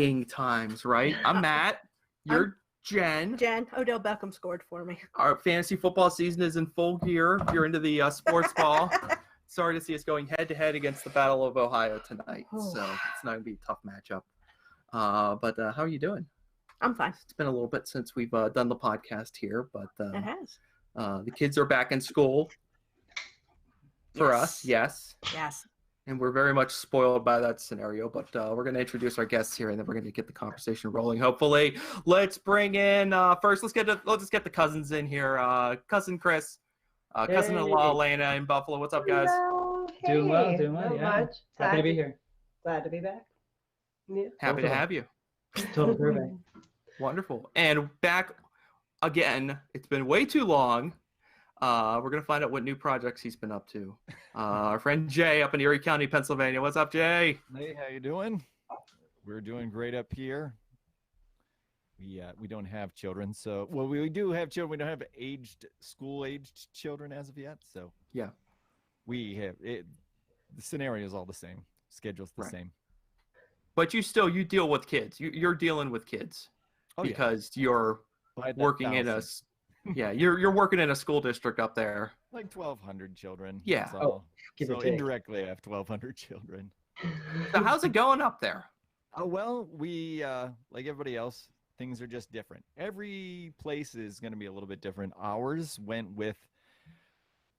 trying times, right? I'm Matt. You're Jen. Jen, Odell Beckham scored for me. Our fantasy football season is in full gear. If you're into the sports ball, sorry to see us going head-to-head against the Battle of Ohio tonight. So it's not going to be a tough matchup. But how are you doing? I'm fine. It's been a little bit since we've done the podcast here, but It has. The kids are back in school for us, yes. Yes. And we're very much spoiled by that scenario, but we're going to introduce our guests here, and then we're going to get the conversation rolling. Hopefully, let's bring in first. Let's just get the cousins in here. Cousin Chris, cousin-in-law Alanna in Buffalo. What's up, guys? Hello. Hey. Doing well. Not Yeah. much. Happy to be here. Glad to be back. Yeah. Happy to have you. Total groovy. Wonderful. And back again. It's been way too long. We're going to find out what new projects he's been up to. Our friend Jay up in Erie County, Pennsylvania. What's up, Jay? Hey, how you doing? We're doing great up here. We don't have children, so we do have children. We don't have school-aged children as of yet. So yeah, we have it. The scenario is all the same. Schedule's the same. But you deal with kids. You're dealing with kids because you're working in a. Yeah, you're working in a school district up there. Like 1,200 children. Yeah. So indirectly, I have 1,200 children. So how's it going up there? Oh, well, we, like everybody else, things are just different. Every place is going to be a little bit different. Ours went with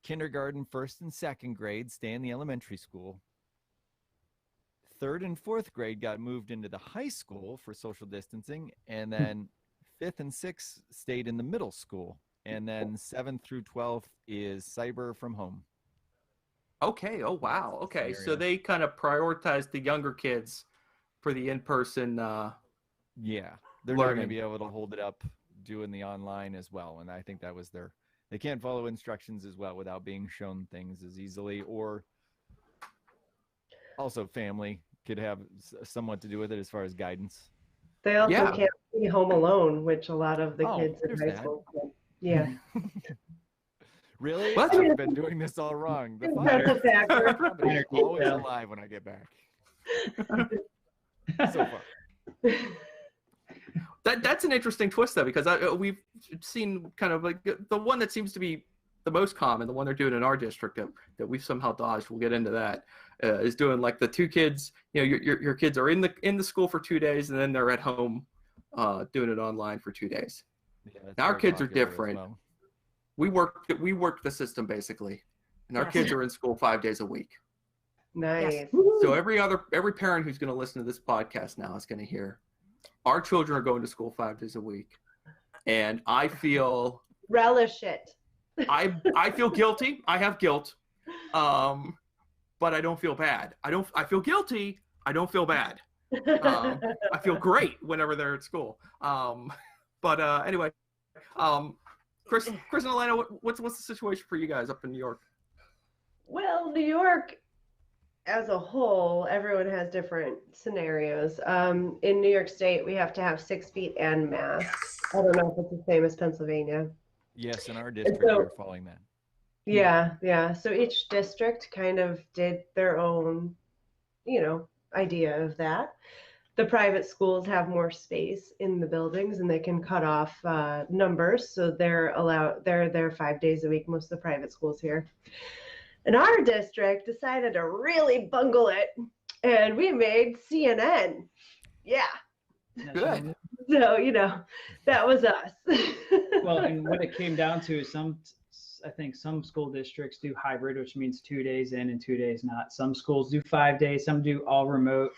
kindergarten, first and second grade, stay in the elementary school. Third and fourth grade got moved into the high school for social distancing, and then fifth and sixth stayed in the middle school, and then 7th through 12th is cyber from home. Okay. Oh, wow. Okay. So they kind of prioritized the younger kids for the in-person yeah. They're not going to be able to hold it up doing the online as well. And I think that was they can't follow instructions as well without being shown things as easily, or also family could have somewhat to do with it as far as guidance. They also can't be home alone, which a lot of the kids in high school can. Yeah. Really? I've been doing this all wrong. That's a factor. I'm always alive when I get back. So far. That's an interesting twist, though, because we've seen kind of like the one that seems to be the most common, the one they're doing in our district that we've somehow dodged. We'll get into that. Is doing like the two kids. You know, your kids are in the school for 2 days, and then they're at home doing it online for 2 days. Yeah, now our kids are different. Well. We work the system basically, and our kids are in school 5 days a week. Nice. Yes. So every parent who's going to listen to this podcast now is going to hear our children are going to school 5 days a week, and I feel relish it. I feel guilty. I have guilt, but I don't feel bad. I feel guilty. I don't feel bad. I feel great whenever they're at school. But anyway, Chris and Alanna, what's the situation for you guys up in New York? Well, New York as a whole, everyone has different scenarios. In New York State, we have to have 6 feet and masks. I don't know if it's the same as Pennsylvania. Yes, in our district, we're following that. Yeah. So each district kind of did their own, idea of that. The private schools have more space in the buildings, and they can cut off numbers, so they're there 5 days a week. Most of the private schools here. And our district decided to really bungle it, and we made CNN. Yeah. Good. So, that was us. Well, and what it came down to is I think some school districts do hybrid, which means 2 days in and 2 days not. Some schools do 5 days, some do all remote.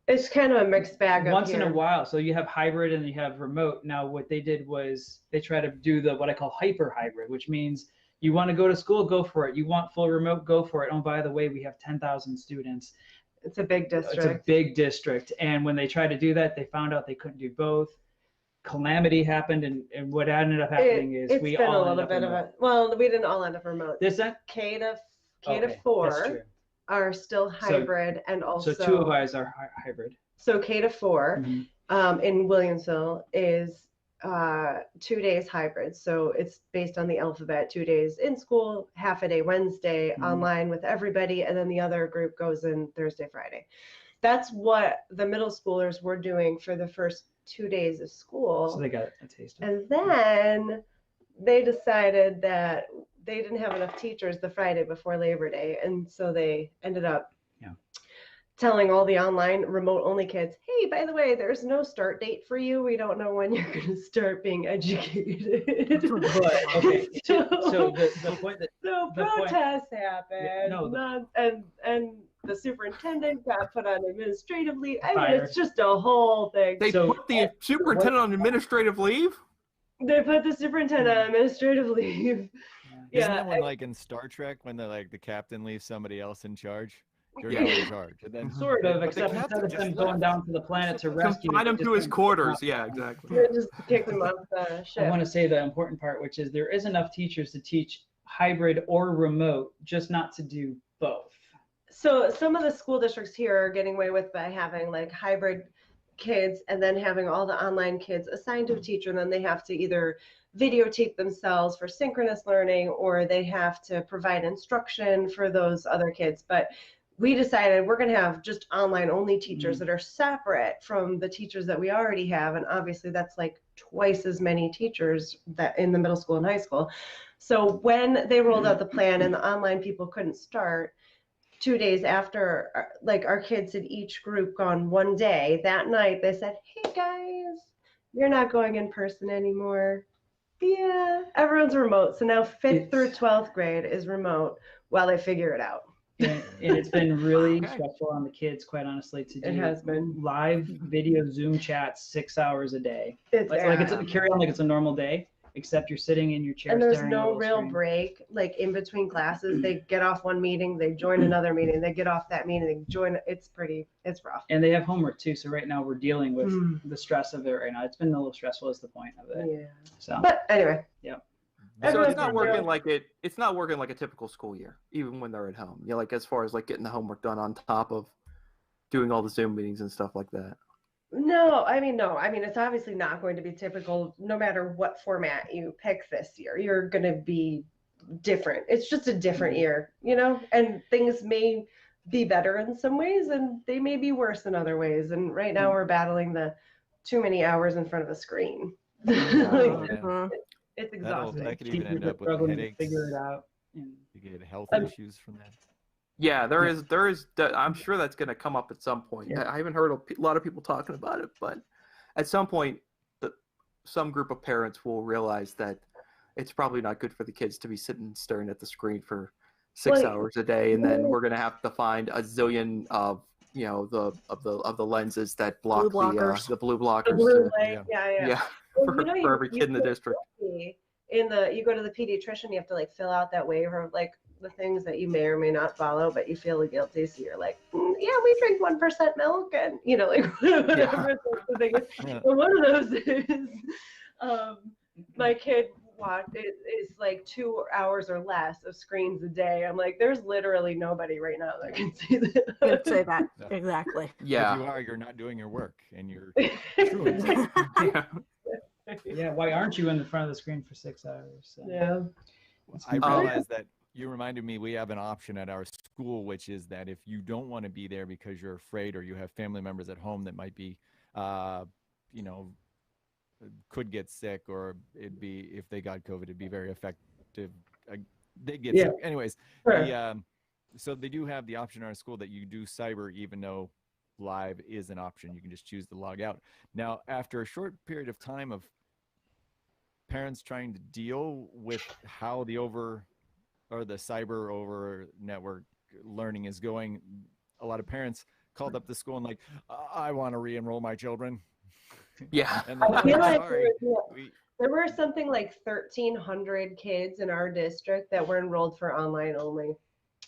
It's kind of a mixed bag. Once in a while. So you have hybrid and you have remote. Now, what they did was they try to do what I call hyper hybrid, which means you want to go to school, go for it. You want full remote, go for it. Oh, by the way, we have 10,000 students. It's a big district. It's a big district. And when they tried to do that, they found out they couldn't do both. Calamity happened, and what ended up happening is we all ended up remote. Well, we didn't all end up remote. K to 4 are still hybrid, and also so 2 of ours are hybrid. So K to 4 in Williamsville is 2 days hybrid. So it's based on the alphabet, 2 days in school, half a day Wednesday online with everybody, and then the other group goes in Thursday, Friday. that's what the middle schoolers were doing for the first 2 days of school. So they got a taste of it. And then they decided that they didn't have enough teachers the Friday before Labor Day. And so they ended up telling all the online remote only kids, hey, by the way, there's no start date for you. We don't know when you're going to start being educated. But, okay, so the point that protests happened. And the superintendent got put on administrative leave. I mean, it's just a whole thing. They put the superintendent on administrative leave? They put the superintendent on administrative leave. Isn't that when, like in Star Trek, when the captain leaves somebody else in charge? You're not in charge. And then, sort of, except instead of them going down to the planet to rescue, find him to his quarters. Yeah, exactly. They just kicked him off the ship. I want to say the important part, which is there is enough teachers to teach hybrid or remote, just not to do both. So some of the school districts here are getting away with by having like hybrid kids and then having all the online kids assigned to a teacher, and then they have to either videotape themselves for synchronous learning or they have to provide instruction for those other kids. But we decided we're going to have just online only teachers that are separate from the teachers that we already have. And obviously that's like twice as many teachers that in the middle school and high school. So when they rolled out the plan and the online people couldn't start, 2 days after, like our kids had each group gone one day, that night they said, hey guys, you're not going in person anymore. Yeah, everyone's remote. So now 5th through 12th grade is remote while they figure it out. And it's been really stressful on the kids, quite honestly, to do It has been live video Zoom chats 6 hours a day. It's Carry on like it's a normal day, except you're sitting in your chair. And there's no real break, like in between classes. They get off one meeting, they join another meeting, they get off that meeting, they join. It's rough. And they have homework too. So right now we're dealing with the stress of it right now. It's been a little stressful is the point of it. Yeah. So, but anyway. Yeah. So it's not working like it's not working like a typical school year, even when they're at home. You know, like as far as like getting the homework done on top of doing all the Zoom meetings and stuff like that. No. I mean, it's obviously not going to be typical no matter what format you pick this year. You're going to be different. It's just a different year, you know, and things may be better in some ways and they may be worse in other ways. And right now we're battling the too many hours in front of a screen. It's exhausting. That could even end up with headaches. Figure it out. You get health issues from that. Yeah, there is. I'm sure that's going to come up at some point. Yeah. I haven't heard a lot of people talking about it, but at some point, some group of parents will realize that it's probably not good for the kids to be sitting staring at the screen for 6 hours a day, and then we're going to have to find a zillion of the lenses that block the blue blockers. The blue light, yeah. For every kid in the district. You go to the pediatrician, you have to like fill out that waiver of like the things that you may or may not follow, but you feel guilty, so you're like, yeah, we drink 1% milk, and you know, like whatever the thing is. Yeah. But one of those is my kid is like 2 hours or less of screens a day. I'm like, there's literally nobody right now that can see that. I'd say that exactly. Yeah, if you're not doing your work, and you're Yeah, why aren't you in the front of the screen for 6 hours? So. Yeah. I realized that you reminded me we have an option at our school, which is that if you don't want to be there because you're afraid or you have family members at home that might be, could get sick, or if they got COVID, it'd be very effective. They get sick. Anyways, Sure. So they do have the option at our school that you do cyber, even though live is an option. You can just choose to log out. Now, after a short period of time of parents trying to deal with how the cyber over network learning is going, a lot of parents called up the school and like, I want to re-enroll my children. Yeah. And I feel like sorry, there were something like 1,300 kids in our district that were enrolled for online only.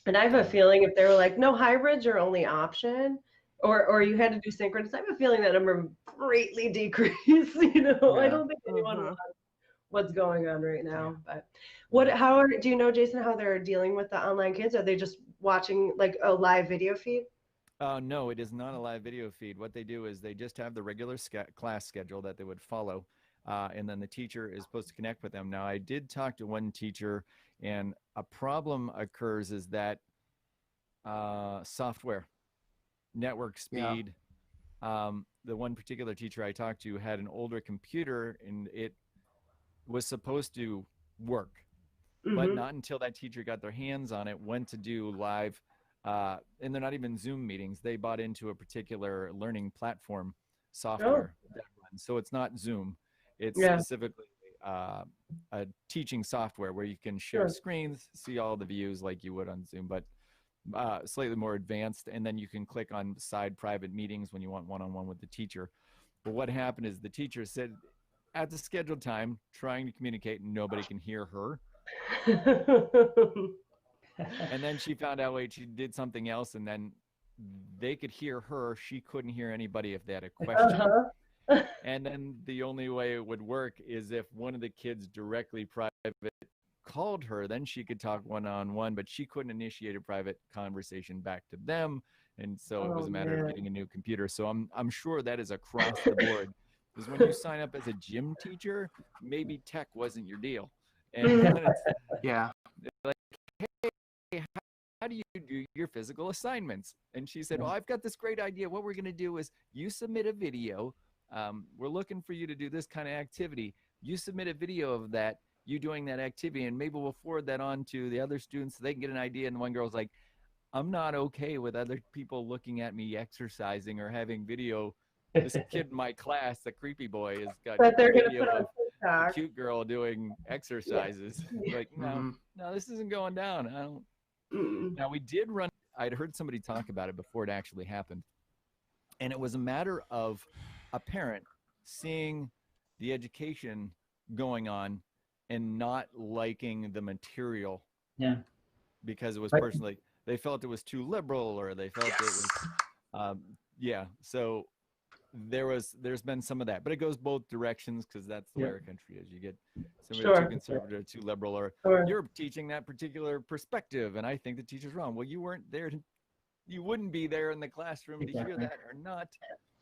And I have a feeling if they were like, no, hybrids are only option, or you had to do synchronous, I have a feeling that number would greatly decrease. I don't think anyone knows what's going on right now. But do you know, Jason, how they're dealing with the online kids? Are they just watching like a live video feed? No, it is not a live video feed. What they do is they just have the regular class schedule that they would follow, and then the teacher is supposed to connect with them. Now, I did talk to one teacher, and a problem occurs is that software. network speed. The one particular teacher I talked to had an older computer, and it was supposed to work, but not until that teacher got their hands on it, went to do live, and they're not even Zoom meetings. They bought into a particular learning platform software that runs. So it's not Zoom. It's specifically a teaching software where you can share screens, see all the views like you would on Zoom, but slightly more advanced. And then you can click on side private meetings when you want one-on-one with the teacher. But what happened is the teacher said at the scheduled time, trying to communicate, and nobody can hear her. And then she found out, wait, she did something else, and then they could hear her. She couldn't hear anybody if they had a question. And then the only way it would work is if one of the kids directly private called her, then she could talk one-on-one, but she couldn't initiate a private conversation back to them. And so it was a matter of getting a new computer. So I'm sure that is across the board. Because when you sign up as a gym teacher, maybe tech wasn't your deal. And it's like, hey, how do you do your physical assignments? And she said, well, I've got this great idea. What we're going to do is you submit a video. We're looking for you to do this kind of activity. You submit a video of that, you doing that activity, and maybe we'll forward that on to the other students so they can get an idea. And the one girl's like, I'm not okay with other people looking at me exercising or having video. This kid in my class, the creepy boy, has got a video of a cute girl doing exercises. Like, no, this isn't going down. I don't. Now, we did run, I'd heard somebody talk about it before it actually happened. And it was a matter of a parent seeing the education going on and not liking the material. Yeah. Because it was personally, they felt it was too liberal, or they felt it was, so there's been some of that, but it goes both directions, because that's the way our country is. You get somebody too conservative, too liberal, or you're teaching that particular perspective, and I think the teacher's wrong. Well, you weren't there you wouldn't be there in the classroom to hear that or not.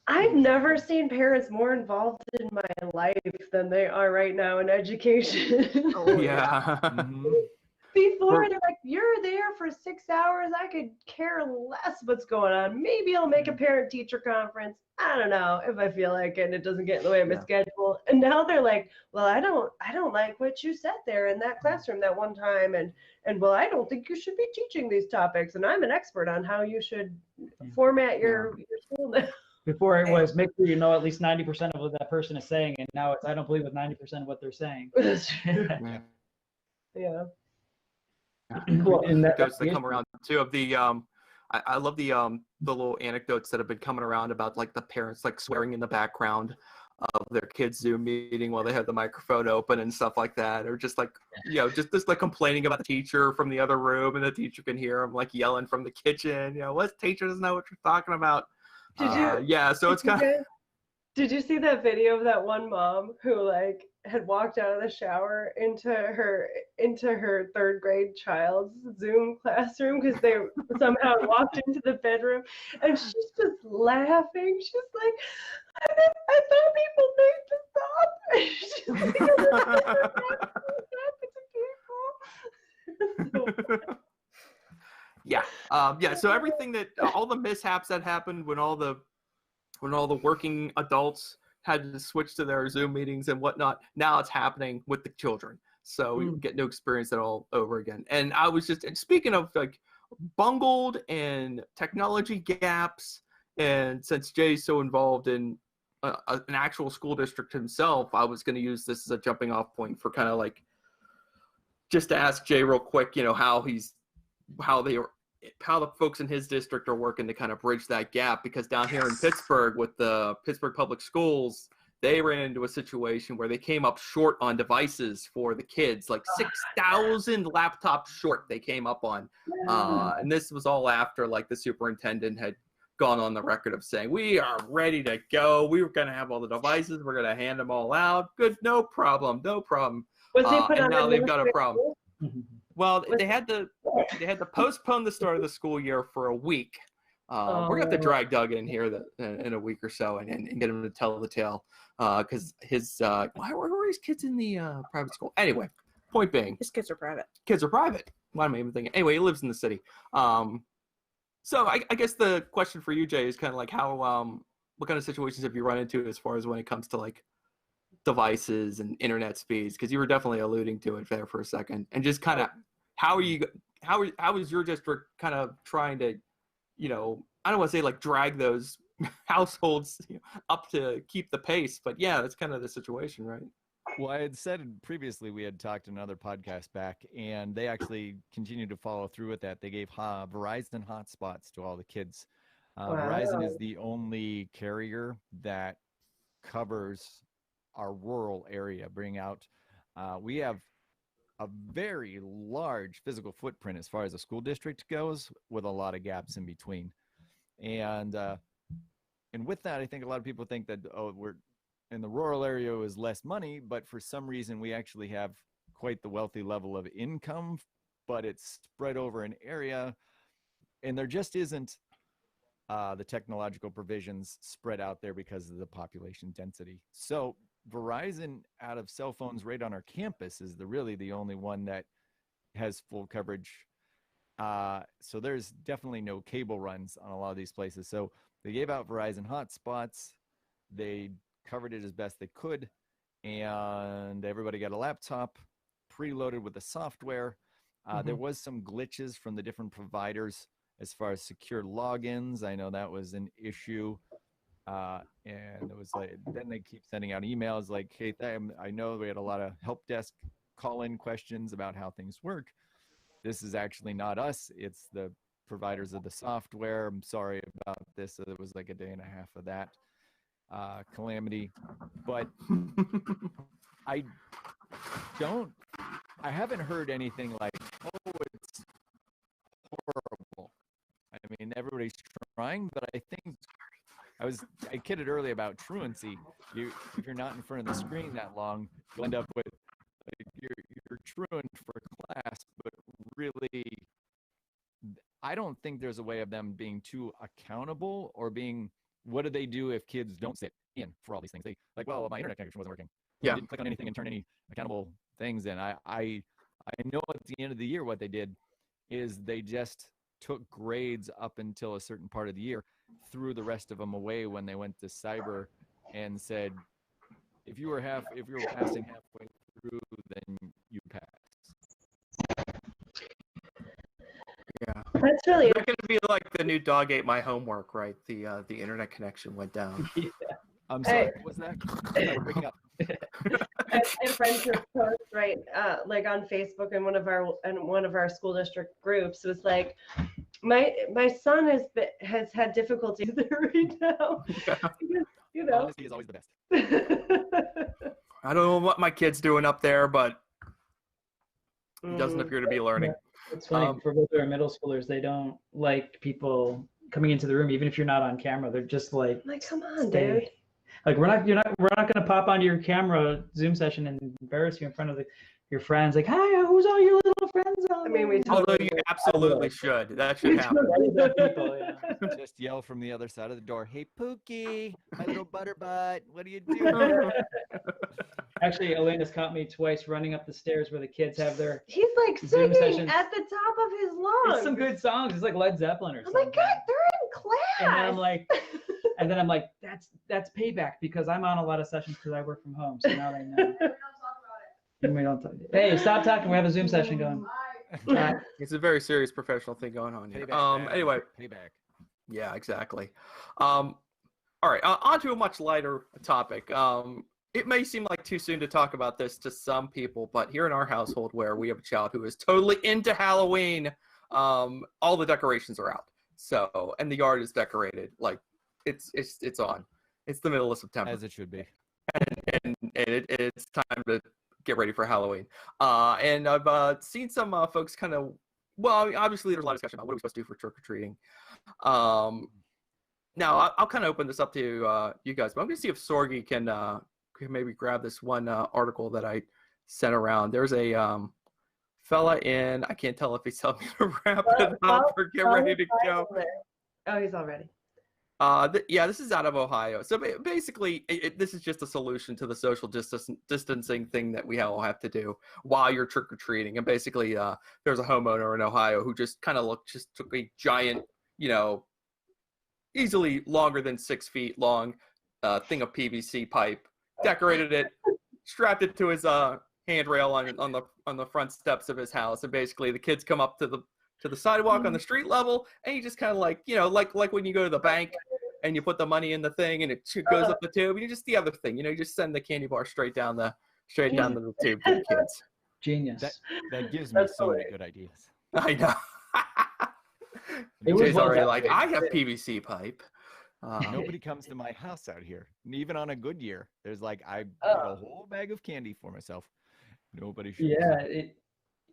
I've never seen parents more involved in my life than they are right now in education. Before, they're like, you're there for 6 hours. I could care less what's going on. Maybe I'll make a parent-teacher conference. I don't know if I feel like it and it doesn't get in the way of my schedule. And now they're like, well, I don't like what you said there in that classroom that one time. And well, I don't think you should be teaching these topics. And I'm an expert on how you should format your school now. Before it was, make sure you know at least 90% of what that person is saying. And now it's, I don't believe with 90% of what they're saying. Anecdotes that come around too of the I love the little anecdotes that have been coming around about like the parents like swearing in the background of their kids' Zoom meeting while they have the microphone open and stuff like that, or just like just like complaining about the teacher from the other room, and the teacher can hear them like yelling from the kitchen. What teacher doesn't know what you're talking about? So it's kind of. Did you see that video of that one mom who like had walked out of the shower into her third grade child's Zoom classroom because they somehow walked into the bedroom, and she's just laughing. She's like, I thought people need to stop. So everything that all the mishaps that happened when all the working adults had to switch to their Zoom meetings and whatnot, now it's happening with the children. So we get to experience it all over again. And I was just, and speaking of like bungled and technology gaps, and since Jay's so involved in an actual school district himself, I was going to use this as a jumping off point for kind of like, just to ask Jay real quick, how the folks in his district are working to kind of bridge that gap, because down here in Pittsburgh with the Pittsburgh Public Schools, they ran into a situation where they came up short on devices for the kids, like 6,000 laptops short they came up on. And this was all after like the superintendent had gone on the record of saying, we are ready to go. We were going to have all the devices. We're going to hand them all out. Good. No problem. Was he put and on now they've got a problem. School? Well, they had to postpone the start of the school year for a week. We're going to have to drag Doug in here in a week or so and get him to tell the tale, because his why were his kids in the private school? Anyway, point being, His kids are private. Kids are private. Why am I even thinking? Anyway, he lives in the city. So I guess the question for you, Jay, is kind of like how what kind of situations have you run into as far as when it comes to like devices and internet speeds? Because you were definitely alluding to it there for a second, and just kind of how is your district kind of trying to, you know, I don't want to say like drag those households up to keep the pace, but yeah, that's kind of the situation, right? Well, I had said previously we had talked in another podcast back, and they actually continued to follow through with that. They gave Verizon hotspots to all the kids. Verizon is the only carrier that covers our rural area. We have a very large physical footprint as far as a school district goes, with a lot of gaps in between. And with that, I think a lot of people think that, we're in the rural area is less money, but for some reason we actually have quite the wealthy level of income, but it's spread over an area, and there just isn't the technological provisions spread out there because of the population density. So Verizon, out of cell phones right on our campus, is really the only one that has full coverage. So there's definitely no cable runs on a lot of these places. So they gave out Verizon hotspots. They covered it as best they could, and everybody got a laptop preloaded with the software. There was some glitches from the different providers as far as secure logins. I know that was an issue. And it was like, then they keep sending out emails like, hey, I know we had a lot of help desk call-in questions about how things work. This is actually not us. It's the providers of the software. I'm sorry about this. So it was like a day and a half of that calamity. But I haven't heard anything like, oh, it's horrible. I mean, everybody's trying, but I think I kidded earlier about truancy. If you're not in front of the screen that long, you'll end up with you're truant for class, but really, I don't think there's a way of them being too accountable or being, what do they do if kids don't sit in for all these things? They like, well, my internet connection wasn't working. Yeah. I didn't click on anything and turn any accountable things in. I know at the end of the year what they did is they just took grades up until a certain part of the year, threw the rest of them away when they went to cyber, and said, if you were passing halfway through, then you passed. Yeah. That's really It's going to be like the new dog ate my homework, right? The internet connection went down. Yeah. I'm sorry, what was that? We're breaking up. my friend just post right like on Facebook in one of our school district groups was like, my son has had difficulties there right now. Yeah. Because, you know, Honesty is always the best. I don't know what my kid's doing up there, but he doesn't appear to be learning. Yeah. It's funny, for both our middle schoolers, they don't like people coming into the room, even if you're not on camera. They're just like, come on, dude. Like we're not going to pop onto your camera Zoom session and embarrass you in front of your friends. Like, hi, who's all your little friends on? I mean, we Although you absolutely should. That should happen. People, yeah. Just yell from the other side of the door, hey, Pookie, my little butterbutt, what are you doing? Actually, Elena's caught me twice running up the stairs where the kids have their He's like Zoom singing sessions. at the top of his lungs. It's some good songs. It's like Led Zeppelin or Oh something. my God, they're in class. And then I'm like, that's payback because I'm on a lot of sessions because I work from home. So now they know. And we don't talk. Hey, stop talking. We have a Zoom session going. It's a very serious professional thing going on here. Anyway. Payback. Yeah, exactly. All right, on to a much lighter topic. It may seem like too soon to talk about this to some people, but here in our household where we have a child who is totally into Halloween, all the decorations are out. So, and the yard is decorated. Like, it's on. It's the middle of September. As it should be. And it's time to get ready for Halloween. And I've seen some folks kind of, well, obviously there's a lot of discussion about what are we supposed to do for trick-or-treating. Now, I'll kind of open this up to you guys, but I'm going to see if Sorgi can maybe grab this one article that I sent around. There's a fella in, I can't tell if he's telling me to wrap it up or get ready to go. Oh, he's all ready. Yeah, this is out of Ohio. So basically, this is just a solution to the social distancing thing that we all have to do while you're trick-or-treating. And basically, there's a homeowner in Ohio who just kind of took a giant easily longer than 6 feet long thing of PVC pipe, decorated it, strapped it to his handrail on the front steps of his house, and basically the kids come up to the sidewalk on the street level, and you just kind of like when you go to the bank and you put the money in the thing and it goes up the tube. You just the other thing, you just send the candy bar straight down the tube to the kids. Genius. That gives me so many good ideas. I know. It was Jay's well already done. like, I have PVC pipe. Nobody comes to my house out here. And even on a good year, there's like I got a whole bag of candy for myself. Nobody shows Yeah, up.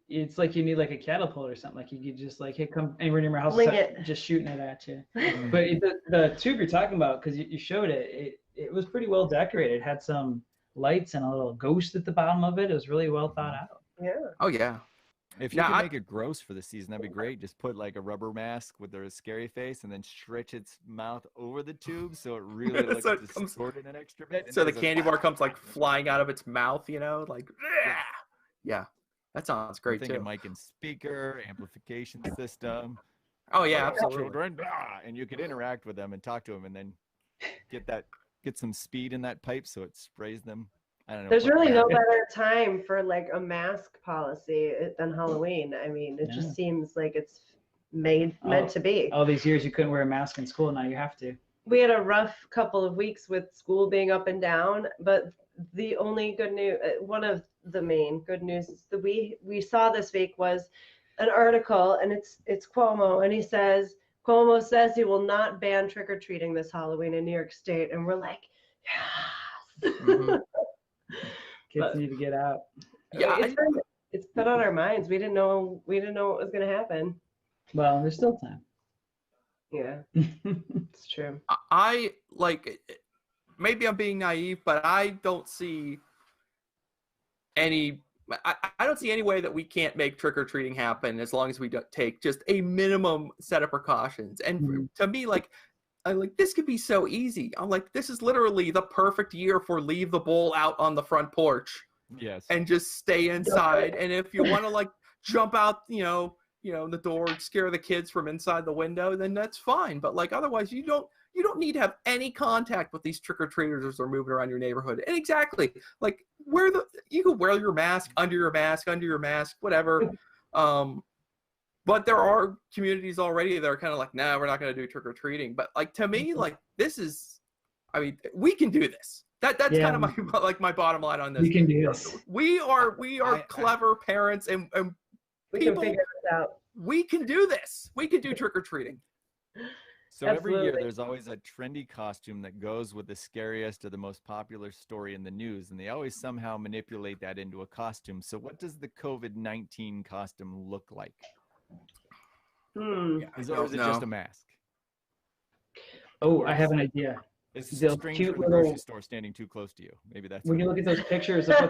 it's like you need like a catapult or something. Like you could just like, hey, come anywhere near my house, Fling it. just shooting it at you. But the tube you're talking about, because you showed it was pretty well decorated. It had some lights and a little ghost at the bottom of it. It was really well thought out. Yeah. Oh yeah. If you can make it gross for the season, that'd be great. Just put like a rubber mask with a scary face and then stretch its mouth over the tube so it really looks So it distorted an extra bit. So the candy bar comes like flying out of its mouth, like yeah. That sounds great too. Mic and speaker, amplification system. Oh yeah, absolutely. Children, and you could interact with them and talk to them, and then get some speed in that pipe so it sprays them. I don't know. There's really no better time for like a mask policy than Halloween. I mean, it just seems like it's meant to be. All these years you couldn't wear a mask in school, now you have to. We had a rough couple of weeks with school being up and down, but the only good news, one of the main good news that we saw this week was an article, and it's Cuomo, and Cuomo says he will not ban trick-or-treating this Halloween in New York State, and we're like, yes. Mm-hmm. Kids need to get out. Yeah, it's put on our minds. We didn't know what was going to happen. Well, there's still time. Yeah, it's true. I maybe I'm being naive, but I don't see any way that we can't make trick-or-treating happen as long as we don't take just a minimum set of precautions. And to me, I'm like, this could be so easy. I'm like, this is literally the perfect year for leave the bowl out on the front porch. Yes. And just stay inside. And if you want to jump out, the door and scare the kids from inside the window, then that's fine. But otherwise you don't need to have any contact with these trick-or-treaters as they're moving around your neighborhood. And exactly, you can wear your mask, whatever. But there are communities already that are kind of like, nah, we're not going to do trick-or-treating. But to me, this is, we can do this. That's kind of my bottom line on this. We can do this. We are clever parents and We people, can figure this out. we can do this. We can do trick-or-treating. So every year Absolutely. there's always a trendy costume that goes with the scariest or the most popular story in the news, and they always somehow manipulate that into a costume. So what does the COVID-19 costume look like? Or is it just a mask? Oh, I have an idea. It's The strange cute in the grocery little- store standing too close to you. Maybe that's When what you it look is. at those pictures of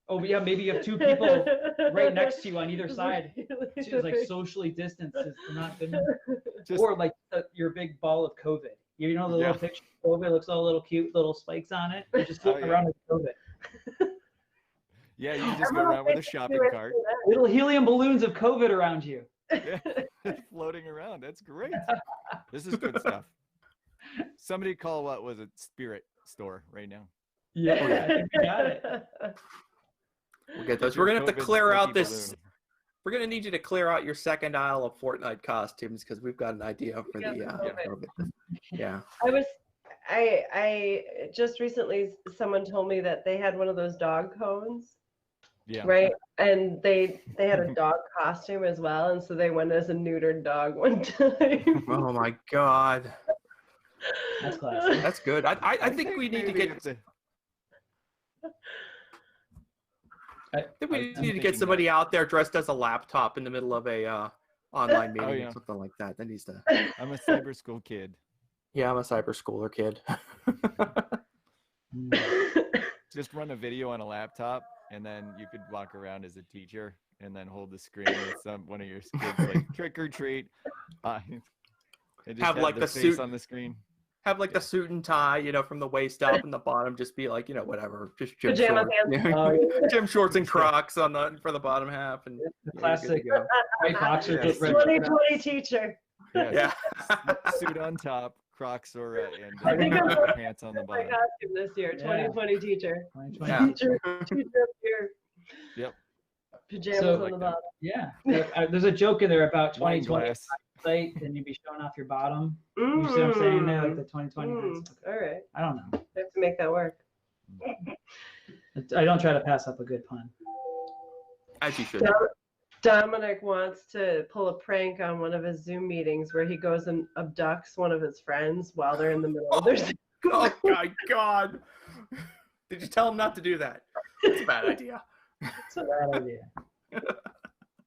oh yeah, maybe you have two people right next to you on either side. It's socially distanced is not good enough. Just- Or your big ball of COVID. The little picture of COVID looks all little cute, little spikes on it. You're just floating around with COVID. Yeah, you just go around with a shopping cart. Little helium balloons of COVID around you. Floating around. That's great. This is good stuff. Somebody call what was it? Spirit store right now. Yeah, I think we got it. We'll get those. Your We're gonna have to COVID clear out sticky this. balloon. We're gonna need you to clear out your second aisle of Fortnite costumes because we've got an idea for the. Yeah. I just recently someone told me that they had one of those dog cones. Yeah. Right. And they had a dog costume as well. And so they went as a neutered dog one time. Oh my God. That's classic. That's good. I think we need to maybe get. it's a- I think we I'm need to thinking get somebody out there dressed as a laptop in the middle of a online meeting yeah. or something like that. That needs to. I'm a cyber school kid. Yeah, I'm a cyber schooler kid. Just run a video on a laptop, and then you could walk around as a teacher, and then hold the screen with one of your kids like trick or treat. And just Have, like, their the face suit- on the screen. have like the suit and tie, you know, from the waist up, and the bottom just be like, you know, whatever, just gym Pajama shorts, pants. you know, Oh, yeah. gym shorts and Crocs on for the bottom half, and The yeah, you're classic good to go. white boxer. Yes. Just red 2020 teacher. Yes. Yeah. Suit on top, Crocs or I think I'm and pants on the My bottom. costume this year, Yeah. 2020 teacher. 2020. Yeah. Teacher up here. Yep. Pajamas So- on the bottom. Yeah. There's a joke in there about Wine 2020 glass. site, and you'd be showing off your bottom. You see what I'm saying? There, like the 2020 Mm. hindsight. All right. I don't know. I have to make that work. I don't try to pass up a good pun. As you should. Dominic wants to pull a prank on one of his Zoom meetings where he goes and abducts one of his friends while they're in the middle of their Oh my God! Did you tell him not to do that? It's a bad idea. It's a bad idea.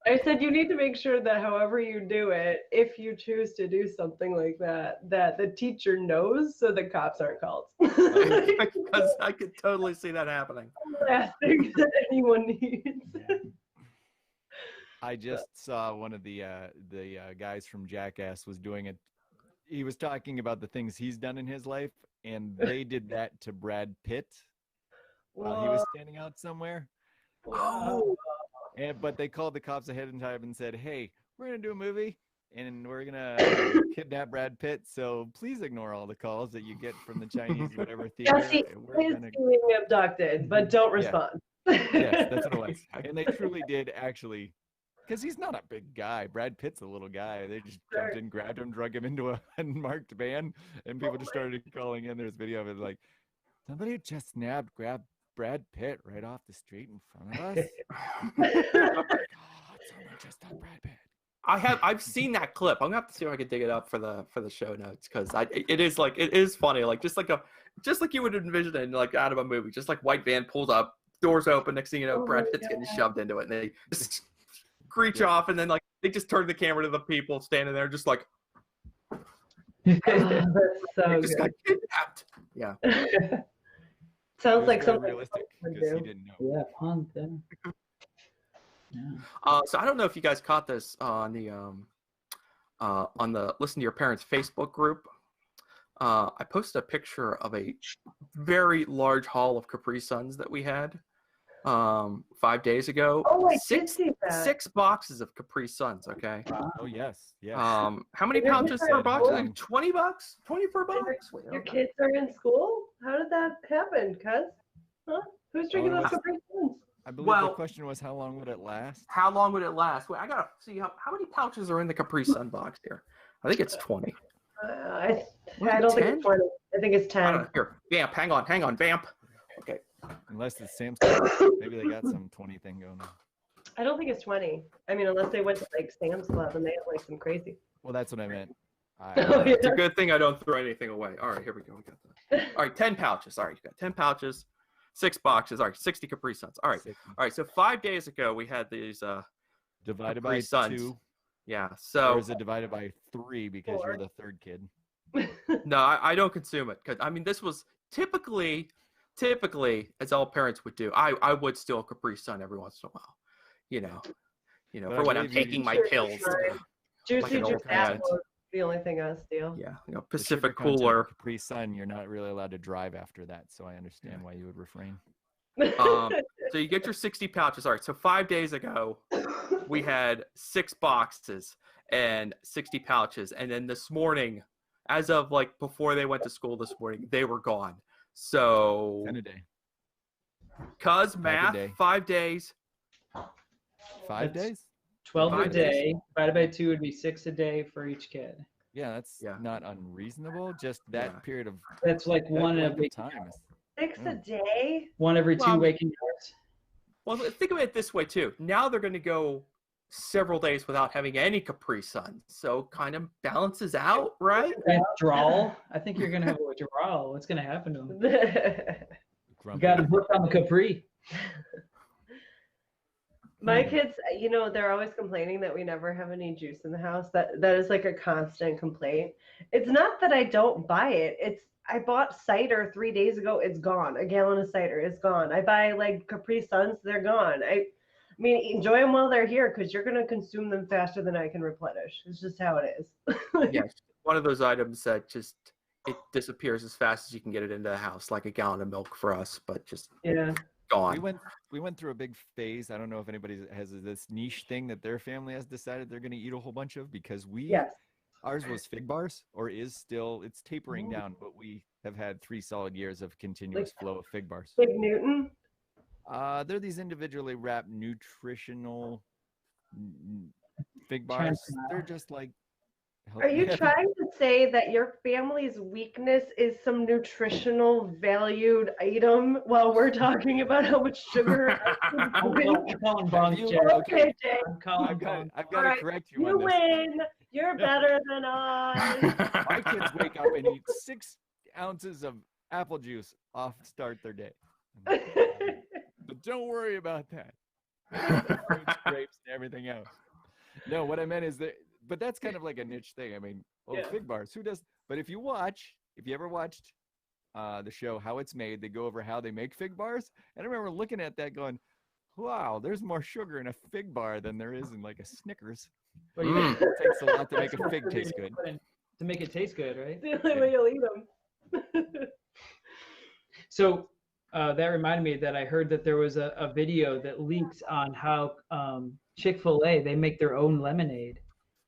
I said you need to make sure that however you do it, if you choose to do something like that, that the teacher knows so the cops aren't called. Because I could totally see that happening. The last thing that anyone needs. Yeah. I just saw one of the guys from Jackass was doing it. He was talking about the things he's done in his life, and they did that to Brad Pitt while he was standing out somewhere. Oh. But they called the cops ahead of time and said, "Hey, we're gonna do a movie, and we're gonna kidnap Brad Pitt. So please ignore all the calls that you get from the Chinese whatever theater. Yes, he and we're is gonna-" being abducted, but don't Yeah. respond. Yes, that's what it was. And they truly did actually, because he's not a big guy. Brad Pitt's a little guy. They just jumped in, grabbed him, drug him into a unmarked van, and people just started calling in. There's video of it like, somebody just grabbed Brad Pitt right off the street in front of us. God, someone just done Brad Pitt. I've seen that clip. I'm gonna have to see if I can dig it up for the show notes, because it is funny, like just like you would envision it, like out of a movie. Just like white van pulls up, doors open, next thing you know, Oh Brad my Pitt's getting God. shoved into it, and they just screech off, and then like they just turn the camera to the people standing there, just like Oh, that's so they just got good. kidnapped. Yeah. Sounds It like was very something realistic would because he do. didn't know. Yeah, pun. Yeah. So I don't know if you guys caught this on the Listen to Your Parents Facebook group. I posted a picture of a very large haul of Capri Suns that we had 5 days ago. Oh, I did see that. 6 boxes of Capri Suns. Okay. Oh yes, yes. How many They're pouches different per box? holding. Like $20? 20 per box? Wait, Your okay. kids are in school? How did that happen, cuz? Huh? Who's drinking Oh, it those was- Capri Suns? I believe well- the question was, how long would it last? How long would it last? Wait, I gotta see how many pouches are in the Capri Sun box here. I think it's 20. I Was I it don't think 10? it's 20. I think it's I 10. don't know. Here, Vamp, hang on, Vamp. Okay. Unless it's Sam's Club. Maybe they got some 20 thing going on. I don't think it's 20. I mean, unless they went to like Sam's Club and they had like some crazy. Well, that's what I meant. Oh, It's a yeah. good thing I don't throw anything away. All right, here we go. We got that. All right, 10 pouches. All right, you got 10 pouches, 6 boxes. All right, 60 Capri Suns. All right. All right, so 5 days ago we had these Divided Capri by Suns. 2. Yeah. Or So is it divided by 3 because you're the third kid? no, I don't consume it, cuz I mean this was typically as all parents would do. I would steal a Capri Sun every once in a while. You know, But for I when I'm believe you taking my Sure, pills. sure. Juicy Like an old Juice parent. was the only thing I steal. Yeah, The Pacific sugar content of Cooler. Capri Sun, you're not really allowed to drive after that, so I understand why you would refrain. So you get your 60 pouches. All right, so 5 days ago we had 6 boxes and 60 pouches, and then this morning, as of like before they went to school this morning, they were gone. So 10 a day. cuz a math, day. 5 days. 5 That's- days? 12 a 5 days. day divided by 2 would be 6 a day for each kid. Yeah, that's Yeah. not unreasonable. Just that Yeah. period of That's like that one length every of time. 6 a day? one every 2 Well, waking hours. Well, think of it this way too. Now they're going to go several days without having any Capri Sun, so kind of balances out, right? Withdrawal. I think you're gonna have a withdrawal. What's gonna happen to him? You Grumpy. got him hooked on the Capri. My kids, you know, they're always complaining that we never have any juice in the house. That is like a constant complaint. It's not that I don't buy it. It's I bought cider 3 days ago. It's gone. A gallon of cider is gone. I buy like Capri Suns. They're gone. I mean, enjoy them while they're here because you're gonna consume them faster than I can replenish. It's just how it is. Yes. One of those items that just it disappears as fast as you can get it into the house, like a gallon of milk for us, but just Yeah. gone. We went through a big phase. I don't know if anybody has this niche thing that their family has decided they're going to eat a whole bunch of, because Yes. ours was fig bars, or is still, it's tapering down, but we have had 3 solid years of continuous flow of fig bars. Big Newton. They're these individually wrapped nutritional fig bars. They're just like. Are you trying to say that your family's weakness is some nutritional valued item while we're talking about how much sugar? I'm calling bongs, Jay. Okay, Jay. I'm calling I've got All to right, correct you you on this. win. You're better than us. My kids wake up and eat 6 ounces of apple juice off to start their day. But don't worry about that. Fruits, grapes, and everything else. No, what I meant is that, but that's kind of like a niche thing. I mean, fig bars, who does? But if you ever watched the show How It's Made, they go over how they make fig bars. And I remember looking at that going, wow, there's more sugar in a fig bar than there is in like a Snickers. It takes a lot to make a fig taste good. To make it taste good, right? The only way you'll eat them. So that reminded me that I heard that there was a video that leaked on how Chick-fil-A, they make their own lemonade.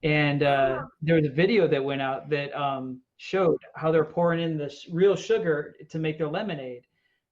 And there was a video that went out that showed how they're pouring in the real sugar to make their lemonade.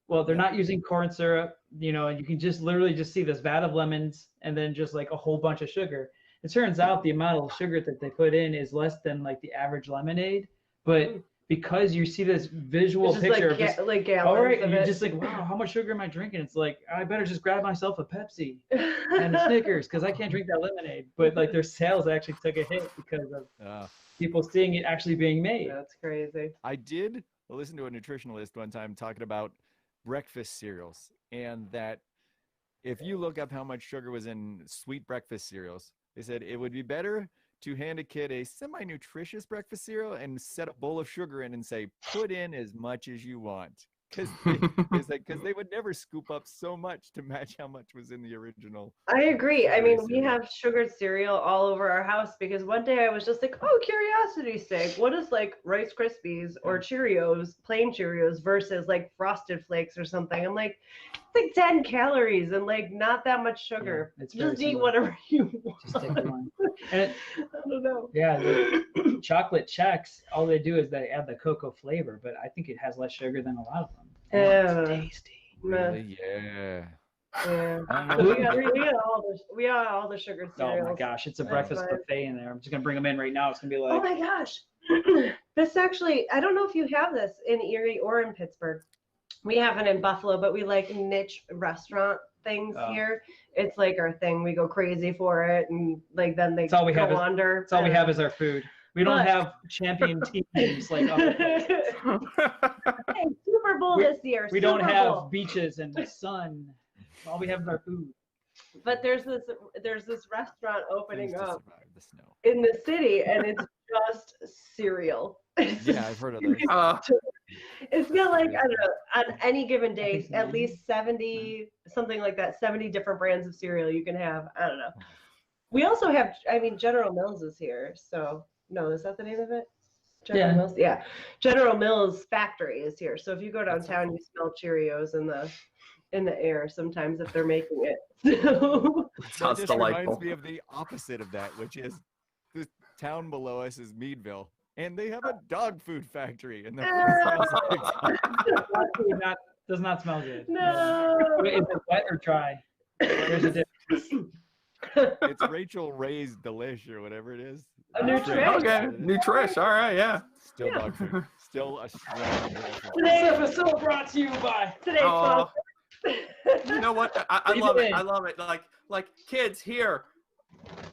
Well, they're not using corn syrup, and you can just literally just see this vat of lemons and then just like a whole bunch of sugar. It turns out the amount of sugar that they put in is less than like the average lemonade, but because you see this visual picture of just, like gallons all right, of you're it. just like, wow, how much sugar am I drinking? It's like, I better just grab myself a Pepsi and a Snickers because I can't drink that lemonade. But like their sales actually took a hit because of people seeing it actually being made. That's crazy. I did listen to a nutritionalist one time talking about breakfast cereals, and that if you look up how much sugar was in sweet breakfast cereals, they said it would be better to hand a kid a semi-nutritious breakfast cereal and set a bowl of sugar in and say, put in as much as you want. Because they would never scoop up so much to match how much was in the original. I agree. I mean, we cereal. have sugared cereal all over our house because one day I was just like, oh, curiosity's sake, what is like Rice Krispies or Cheerios, plain Cheerios versus like Frosted Flakes or something? I'm like, it's like 10 calories and like not that much sugar. Yeah, it's just very eat similar. whatever you want. Just take the one. And I don't know. yeah, the chocolate checks, all they do is they add the cocoa flavor, but I think it has less sugar than a lot of them. Yeah. It's tasty. Really? Yeah. Yeah. I We don't know. we got all the sugar cereals. Oh my gosh, it's a That's breakfast fine. buffet in there. I'm just gonna bring them in right now. It's gonna be Oh like, my gosh. This actually, I don't know if you have this in Erie or in Pittsburgh. We have it in Buffalo, but we like niche restaurant things here. It's like our thing. We go crazy for it, and like then they That's all we have go is- under. that's all we have is our food. We don't But- have champion teams like other places. Hey, Super Bowl this year. We don't Super have Bowl. beaches and the sun. All we have is our food. But there's this restaurant opening Things to up survive the snow. in the city, and it's just cereal. Yeah, I've heard of those. It's got like, I don't know, on any given day, think at so. least 70, something like that, 70 different brands of cereal you can have. I don't know. We also have, I mean, General Mills is here. So, no, is that the name of it? General Yeah. Mills? Yeah. General Mills factory is here. So if you go downtown, you smell Cheerios in the air sometimes if they're making it. So, Sounds That just delightful. reminds me of the opposite of that, which is the town below us is Meadville, and they have a dog food factory, and the food smells like Does not smell good. no. Wait, is it wet or dry? There's a difference. it's Rachel Ray's Delish or whatever it is. A Nutrish. Okay, Nutrish. All right, yeah. Still dog food. Still a strong. Today, This episode brought to you by. today's Oh. sponsor. You know what? I Leave love it it. in. I love it. Like kids here,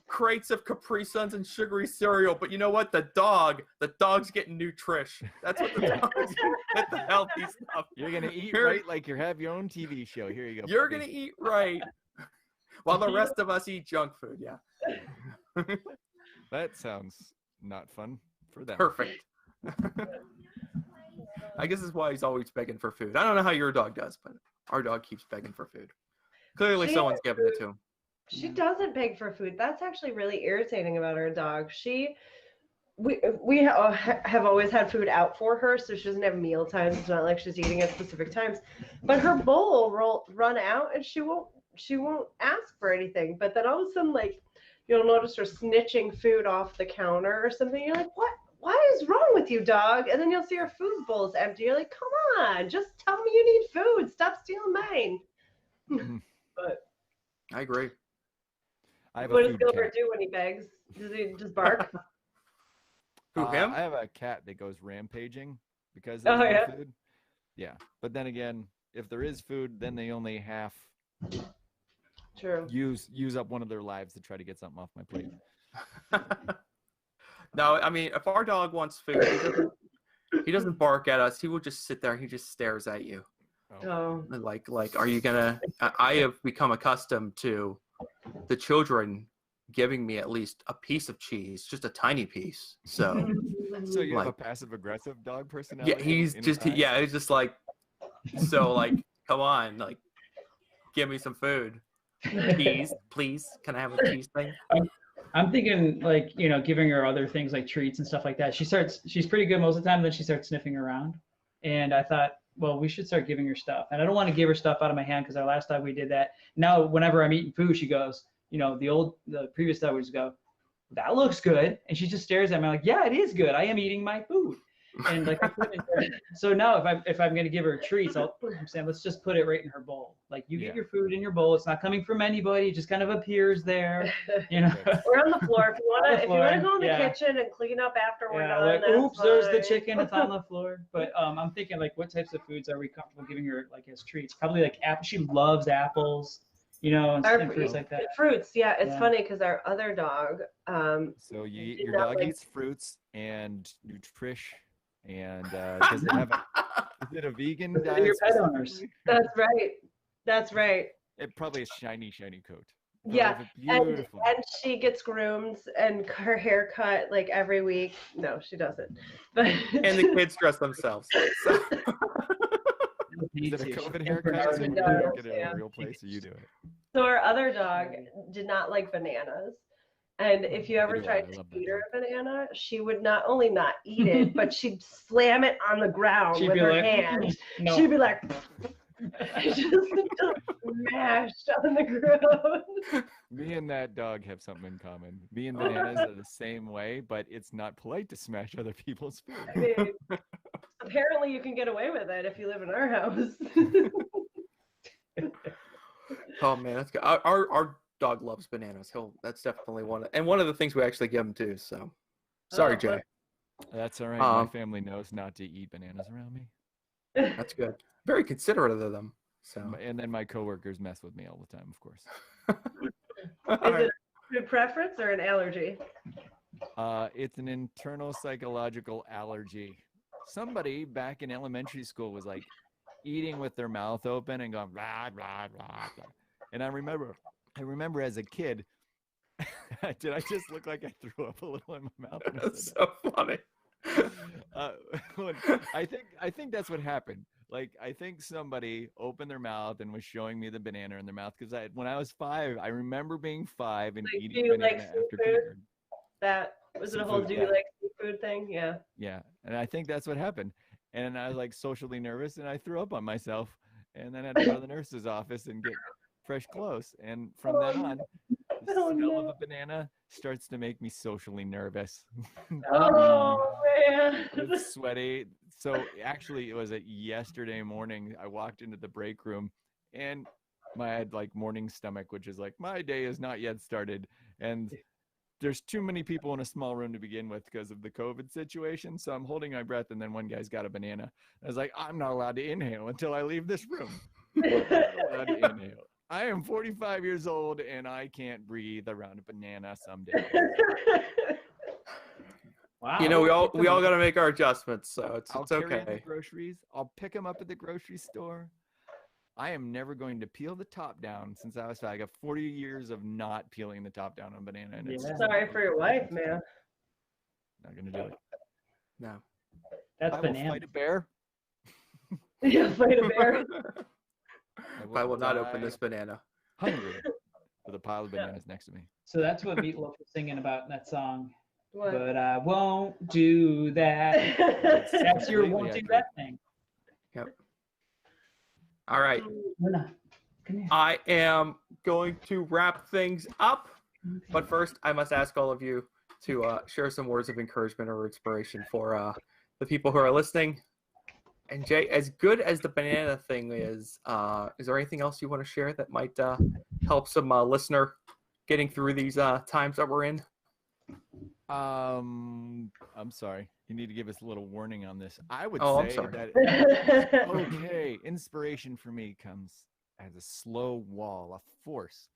crates of Capri Suns and sugary cereal. But you know what? The dog's getting Nutrish. That's what the dog's get the healthy stuff. You're gonna eat Here- right like you have your own TV show. Here you go. You're puppy. gonna eat right, while the rest of us eat junk food. Yeah, That sounds not fun for them. perfect. I guess that's why he's always begging for food. I don't know how your dog does, but our dog keeps begging for food. Clearly, She- someone's giving it to him. She doesn't beg for food. That's actually really irritating about our dog. have always had food out for her, so she doesn't have meal times. It's not like she's eating at specific times. But her bowl will run out, and she won't ask for anything. But then all of a sudden, like, you'll notice her snitching food off the counter or something. You're like, what? Why is wrong with you, dog? And then you'll see her food bowl's empty. You're like, come on, just tell me you need food. Stop stealing mine. But I agree. what does Gilbert do when he begs? Does he just bark? Who, him? I have a cat that goes rampaging because Oh, there's yeah? no food. Yeah, but then again, if there is food, then they only half True. use up one of their lives to try to get something off my plate. No, I mean, if our dog wants food, he doesn't bark at us. He will just sit there. He just stares at you. Oh. Like, are you gonna? I have become accustomed to the children giving me at least a piece of cheese, just a tiny piece. So, So you have a like, passive-aggressive dog personality? yeah, he's just like, so like, come on, like, give me some food, please. Can I have a cheese thing? I'm thinking like, giving her other things like treats and stuff like that. She's pretty good most of the time. Then she starts sniffing around. And I thought, well, we should start giving her stuff. And I don't want to give her stuff out of my hand because our last dog we did that. Now, whenever I'm eating food, she goes, the previous dog would just go, that looks good. And she just stares at me like, yeah, it is good. I am eating my food. And like, so now if I'm going to give her treats, I'm saying, let's just put it right in her bowl. Like you get your food in your bowl. It's not coming from anybody. It just kind of appears there, Or on the floor. If you want to go in the kitchen and clean up after we're done. Like, oops, there's the chicken. It's on the floor. But I'm thinking like, what types of foods are we comfortable giving her like as treats? Probably like apple. She loves apples. And fruits like that. Fruits, yeah. It's funny because our other dog. So your dog eats fruits and nutrition. And does it have is it a vegan diet? Your pet owners. That's right. It probably has shiny coat. Yeah, beautiful. and she gets groomed and her hair cut like every week. No, she doesn't. But And the kids dress themselves. So. Is it a COVID haircut? So you don't get it in a real place, or you do it? So our other dog did not like bananas. And if you ever tried to feed her a banana, she would not only not eat it, but she'd slam it on the ground with her hand. No. She'd be like, just smashed on the ground. Me and that dog have something in common. Me and bananas are the same way, but it's not polite to smash other people's food. I mean, apparently you can get away with it if you live in our house. Oh man, that's good. Our dog loves bananas. That's definitely one of the things we actually give him too. So, sorry, Jay. That's all right. My family knows not to eat bananas around me. That's good. Very considerate of them. So, and then my coworkers mess with me all the time, of course. Is it a food preference or an allergy? It's an internal psychological allergy. Somebody back in elementary school was like eating with their mouth open and going rah, rah, rah, rah. And I remember as a kid, did I just look like I threw up a little in my mouth? That's so funny. I think that's what happened. Like, I think somebody opened their mouth and was showing me the banana in their mouth because when I was 5, I remember being 5 and eating banana after kindergarten. That was it a whole do you like seafood thing? Yeah. Yeah, and I think that's what happened. And I was like socially nervous and I threw up on myself, and then I had to go to the nurse's office and get fresh clothes. And from then on, the smell of a banana starts to make me socially nervous. Oh man. It's sweaty. So actually it was yesterday morning, I walked into the break room and I had like morning stomach, which is like, my day is not yet started. And there's too many people in a small room to begin with because of the COVID situation. So I'm holding my breath, and then one guy's got a banana. I was like, I'm not allowed to inhale until I leave this room. I'm not allowed to inhale. I am 45 years old and I can't breathe around a banana someday. Wow. You know, we all got to make our adjustments, so it's carry in okay. the groceries. I'll pick them up at the grocery store. I am never going to peel the top down since I was 5. I got 40 years of not peeling the top down on a banana. And it's Sorry for your wife, man. Not going to do it. No. That's I banana. will fight a bear. Yeah, fight a bear. I will not open this banana. Hungry with a pile of bananas next to me. So that's what Meatloaf was singing about in that song. What? but I won't do that. That's your Completely won't do accurate. that thing. Yep. All right. Luna, come here. I am going to wrap things up, but first I must ask all of you to share some words of encouragement or inspiration for the people who are listening. And Jay, as good as the banana thing is there anything else you want to share that might help some listener getting through these times that we're in? I'm sorry. You need to give us a little warning on this. I would Oh, I'm say sorry. that okay, inspiration for me comes as a slow wall, a force.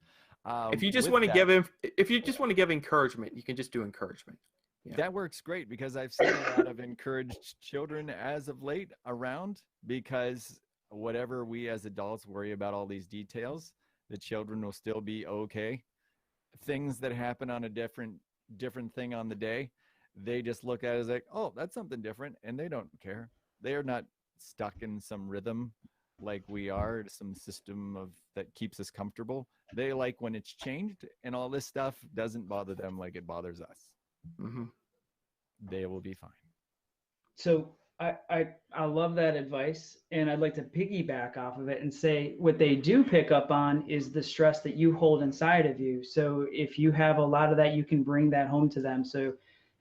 If you just with want to that- give him, if you just want to give encouragement, you can just do encouragement. Yeah. That works great because I've seen a lot of encouraged children as of late around, because whatever we as adults worry about all these details, the children will still be okay. Things that happen on a different thing on the day, they just look at it as like, oh, that's something different, and they don't care. They are not stuck in some rhythm like we are, some system of that keeps us comfortable. They like when it's changed, and all this stuff doesn't bother them like it bothers us. Mm-hmm. They will be fine. So I love that advice, and I'd like to piggyback off of it and say what they do pick up on is the stress that you hold inside of you. So if you have a lot of that, you can bring that home to them. So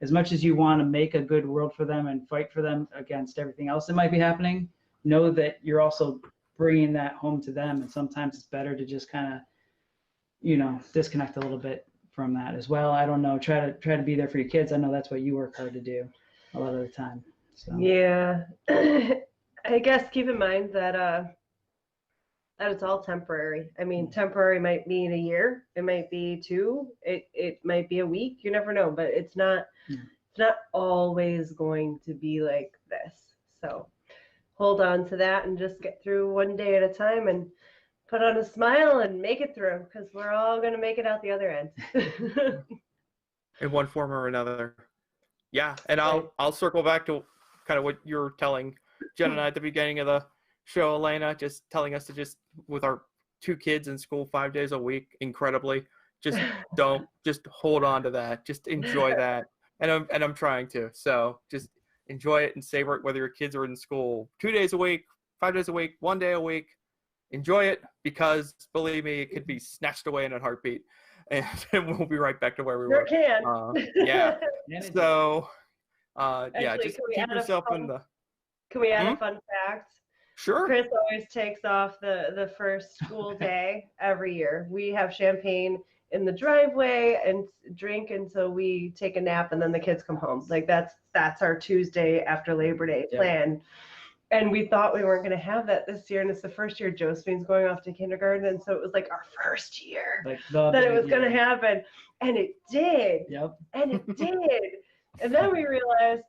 as much as you want to make a good world for them and fight for them against everything else that might be happening, know that you're also bringing that home to them. And sometimes it's better to just kind of, disconnect a little bit from that as well. I don't know. Try to be there for your kids. I know that's what you work hard to do a lot of the time. So. Yeah. I guess keep in mind that it's all temporary. I mean, temporary might mean a year. It might be 2. It might be a week. You never know. But it's not always going to be like this. So hold on to that and just get through one day at a time and put on a smile and make it through, because we're all going to make it out the other end. In one form or another. Yeah, and I'll circle back to kind of what you were telling Jen and I at the beginning of the show, Alanna, just telling us to just, with our 2 kids in school 5 days a week, incredibly, just hold on to that. Just enjoy that. And I'm trying to. So just enjoy it and savor it, whether your kids are in school 2 days a week, 5 days a week, 1 day a week. Enjoy it, because believe me, it could be snatched away in a heartbeat, and we'll be right back to where we were. Can. Yeah. So, Actually, just can we keep add a yourself fun- in the. Can we add a fun fact? Sure. Chris always takes off the first school day every year. We have champagne in the driveway and drink until we take a nap, and then the kids come home. Like that's our Tuesday after Labor Day plan. And we thought we weren't going to have that this year, and it's the first year Josephine's going off to kindergarten, and so it was like our first year that it was going to happen, and it did. Yep. And it did. And then we realized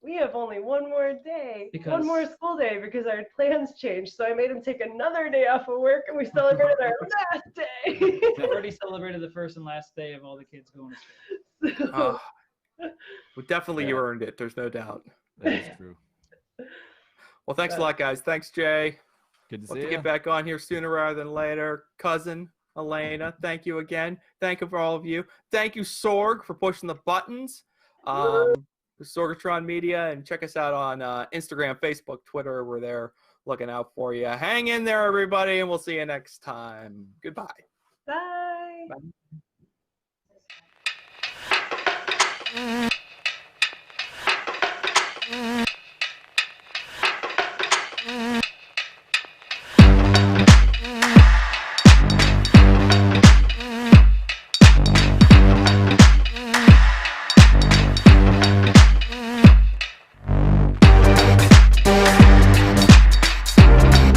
we have only one more day, one more school day, because our plans changed. So I made him take another day off of work, and we celebrated our last day. We already celebrated the first and last day of all the kids going to school. So, Well, definitely you earned it. There's no doubt. That is true. Well, thanks a lot, guys. Thanks, Jay. Good to Hope see to you. get back on here sooner rather than later. Cousin Alanna, thank you again. Thank you for all of you. Thank you, Sorg, for pushing the buttons. Sorgatron Media, and check us out on Instagram, Facebook, Twitter. We're there looking out for you. Hang in there, everybody, and we'll see you next time. Goodbye. bye. Bye.